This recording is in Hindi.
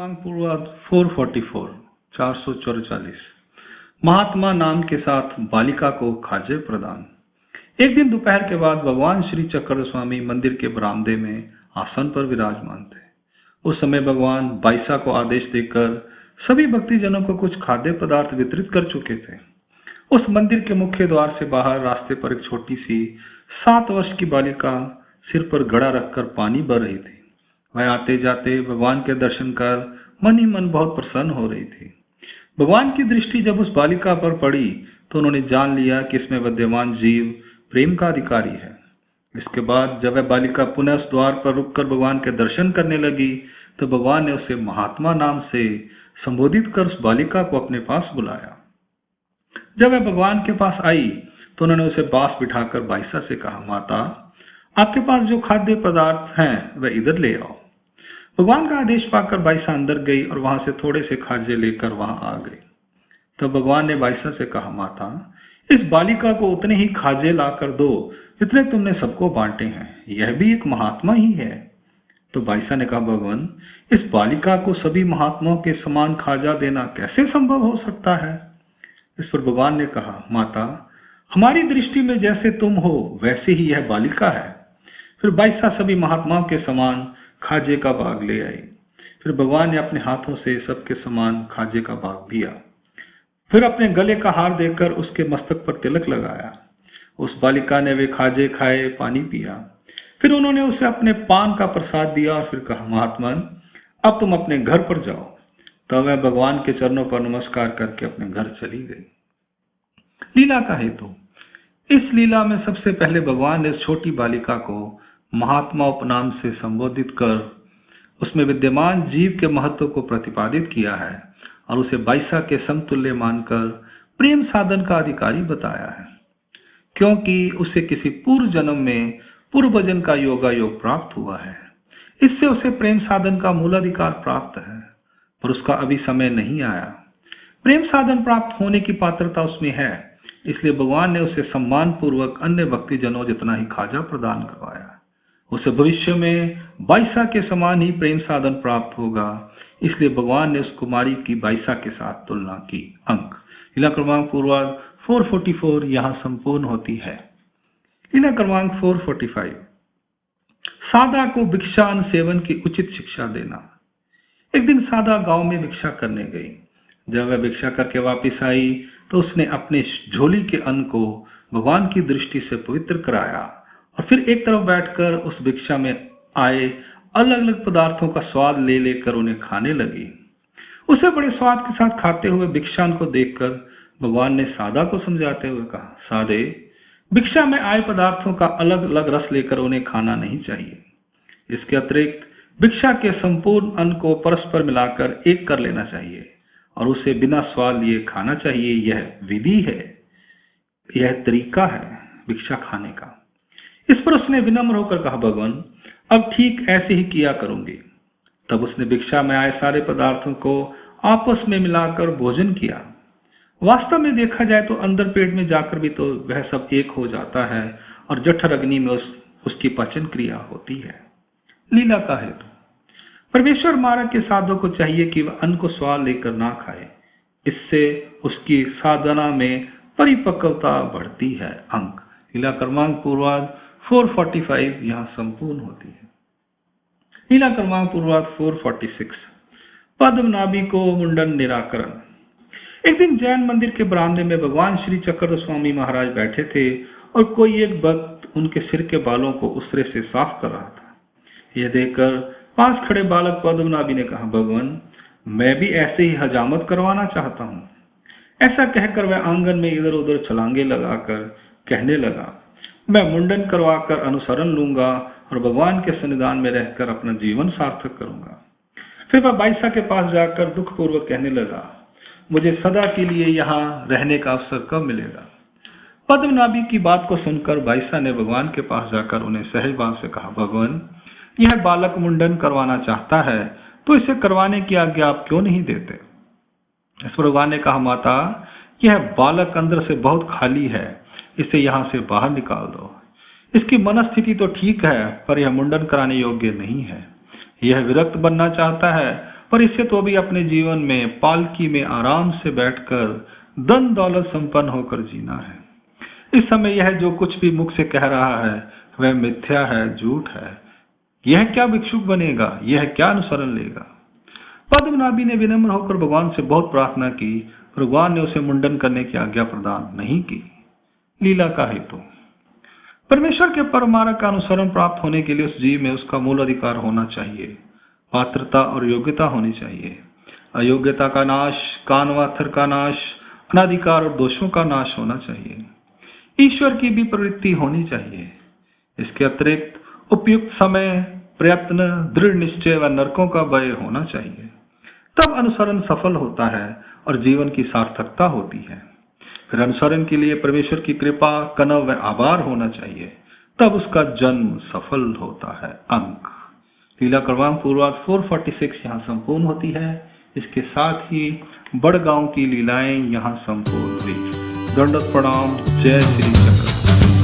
क्रमांक पूर्वाध 444 444 महात्मा नाम के साथ बालिका को खाजे प्रदान। एक दिन दोपहर के बाद भगवान श्री चक्र स्वामी मंदिर के बरामदे में आसन पर विराजमान थे। उस समय भगवान बाईसा को आदेश देकर सभी भक्तिजनों को कुछ खाद्य पदार्थ वितरित कर चुके थे। उस मंदिर के मुख्य द्वार से बाहर रास्ते पर एक छोटी सी 7 वर्ष की बालिका सिर पर घड़ा रखकर पानी भर रही थी। वह आते जाते भगवान के दर्शन कर मन ही मन बहुत प्रसन्न हो रही थी। भगवान की दृष्टि जब उस बालिका पर पड़ी तो उन्होंने जान लिया कि इसमें विद्यमान जीव प्रेम का अधिकारी है। इसके बाद जब वह बालिका पुनः उस द्वार पर रुककर भगवान के दर्शन करने लगी तो भगवान ने उसे महात्मा नाम से संबोधित कर उस बालिका को अपने पास बुलाया। जब वह भगवान के पास आई तो उन्होंने उसे पास बिठाकर बाईसा से कहा, माता, आपके पास जो खाद्य पदार्थ हैं वह इधर ले आओ। भगवान का आदेश पाकर बाईसा अंदर गई और वहां से थोड़े से खाजे लेकर वहां आ गई। तो भगवान ने बाईसा से कहा, माता, इस बालिका को उतने ही खाजे लाकर दो जितने तुमने सबको बांटे हैं, यह भी एक महात्मा ही है। तो बाईसा ने कहा, भगवान, इस बालिका को सभी महात्माओं के समान खाजा देना कैसे संभव हो सकता है? इस पर भगवान ने कहा, माता, हमारी दृष्टि में जैसे तुम हो वैसे ही यह बालिका है। फिर बाईसा सभी महात्माओं के समान खाजे का भाग ले आई। फिर भगवान ने अपने हाथों से सबके समान खाजे का भाग दिया। फिर अपने गले का हार देकर उसके मस्तक पर तिलक लगाया। उस बालिका ने वे खाजे खाए, पानी पिया। फिर उन्होंने उसे अपने पान का प्रसाद दिया और फिर कहा, महात्मा, अब तुम अपने घर पर जाओ। तब वह भगवान के चरणों पर नमस्कार करके अपने घर चली गई। लीला का हेतु। इस लीला में सबसे पहले भगवान ने इस छोटी बालिका को महात्मा उपनाम से संबोधित कर उसमें विद्यमान जीव के महत्व को प्रतिपादित किया है और उसे बाईसा के समतुल्य मानकर प्रेम साधन का अधिकारी बताया है, क्योंकि उसे किसी पूर्व जन्म में पूर्व भजन का योगा योग प्राप्त हुआ है। इससे उसे प्रेम साधन का मूलाधिकार प्राप्त है, पर उसका अभी समय नहीं आया। प्रेम साधन प्राप्त होने की पात्रता उसमें है, इसलिए भगवान ने उसे सम्मान पूर्वक अन्य भक्ति जनों जितना ही खाजा प्रदान करवाया। उसे भविष्य में बाईसा के समान ही प्रेम साधन प्राप्त होगा, इसलिए भगवान ने उस कुमारी की बाईसा के साथ तुलना की। अंक लीला क्रमांक पूर्वाध 444 यहाँ संपूर्ण होती है। लीला क्रमांक 445 सादा को भिक्षान सेवन की उचित शिक्षा देना। एक दिन सादा गांव में भिक्षा करने गई। जब वह भिक्षा करके वापस आई तो उसने अपने झोली के अन्न को भगवान की दृष्टि से पवित्र कराया और फिर एक तरफ बैठकर उस भिक्षा में आए अलग अलग पदार्थों का स्वाद ले लेकर उन्हें खाने लगी। उसे बड़े स्वाद के साथ खाते हुए भिक्षान को देखकर भगवान ने सादा को समझाते हुए कहा, सादे, भिक्षा में आए पदार्थों का अलग अलग रस लेकर उन्हें खाना नहीं चाहिए। इसके अतिरिक्त भिक्षा के संपूर्ण अन्न को परस्पर मिलाकर एक कर लेना चाहिए और उसे बिना स्वाद लिए खाना चाहिए। यह विधि है, यह तरीका है भिक्षा खाने का। इस पर उसने विनम्र होकर कहा, भगवान, अब ठीक ऐसे ही किया करूंगी। तब उसने भिक्षा में आए सारे पदार्थों को आपस में मिलाकर भोजन किया। वास्तव में देखा जाए तो अंदर पेट में जाकर भी तो वह सब एक हो जाता है और जठर अग्नि में उसकी पाचन क्रिया होती है। लीला का हेतु। परमेश्वर मार्ग के साधक को चाहिए कि वह अन्न को स्वाद लेकर ना खाए, इससे उसकी साधना में परिपक्वता बढ़ती है। अंक लीला क्रमांक पूर्वाध 445 यहाँ संपूर्ण होती है। लीला क्रमांक पूर्वाध 446 पद्मनाभी को मुंडन निराकरण। एक दिन जैन मंदिर के बरामदे में भगवान श्री चक्र स्वामी महाराज बैठे थे और कोई एक भक्त उनके सिर के बालों को उसरे से साफ कर रहा था। यह देखकर पास खड़े बालक पद्मनाभी ने कहा, भगवान, मैं भी ऐसे ही हजामत करवाना चाहता हूँ। ऐसा कहकर वह आंगन में इधर उधर छलांगे लगाकर कहने लगा, मैं मुंडन करवाकर अनुसरण लूंगा और भगवान के सन्निधान में रहकर अपना जीवन सार्थक करूंगा। फिर वह बाईसा के पास जाकर दुख पूर्वक कहने लगा, मुझे सदा के लिए यहाँ रहने का अवसर कब मिलेगा? पद्मनाभी की बात को सुनकर बाईसा ने भगवान के पास जाकर उन्हें सहज भाव से कहा, भगवान, यह बालक मुंडन करवाना चाहता है तो इसे करवाने की आज्ञा आप क्यों नहीं देते? इस पर भगवान ने कहा, माता, यह बालक अंदर से बहुत खाली है, इसे यहाँ से बाहर निकाल दो। इसकी मनस्थिति तो ठीक है, पर यह मुंडन कराने योग्य नहीं है। यह विरक्त बनना चाहता है पर इससे तो भी अपने जीवन में पालकी में आराम से बैठकर धन दौलत संपन्न होकर जीना है। इस समय यह जो कुछ भी मुख से कह रहा है वह मिथ्या है, झूठ है। यह क्या भिक्षुक बनेगा, यह क्या अनुसरण लेगा। पद्मनाभी ने विनम्र होकर भगवान से बहुत प्रार्थना की, भगवान ने उसे मुंडन करने की आज्ञा प्रदान नहीं की। लीला का हेतु। परमेश्वर के परम मार्ग का अनुसरण प्राप्त होने के लिए उस जीव में उसका मूल अधिकार होना चाहिए, पात्रता और योग्यता होनी चाहिए। अयोग्यता का नाश, कानवाथर का नाश, अनाधिकार और दोषों का नाश होना चाहिए। ईश्वर की भी प्रवृत्ति होनी चाहिए। इसके अतिरिक्त उपयुक्त समय, प्रयत्न, दृढ़ निश्चय व नरकों का भय होना चाहिए। तब अनुसरण सफल होता है और जीवन की सार्थकता होती है। फिर अनुसरण के लिए परमेश्वर की कृपा, कनव व आभार होना चाहिए, तब उसका जन्म सफल होता है। अंक लीला क्रमांक पूर्वार्ध 446 यहाँ संपूर्ण होती है। इसके साथ ही बड़गांव की लीलाएं यहाँ संपूर्ण हुई। दंडवत प्रणाम। जय श्री चक्र।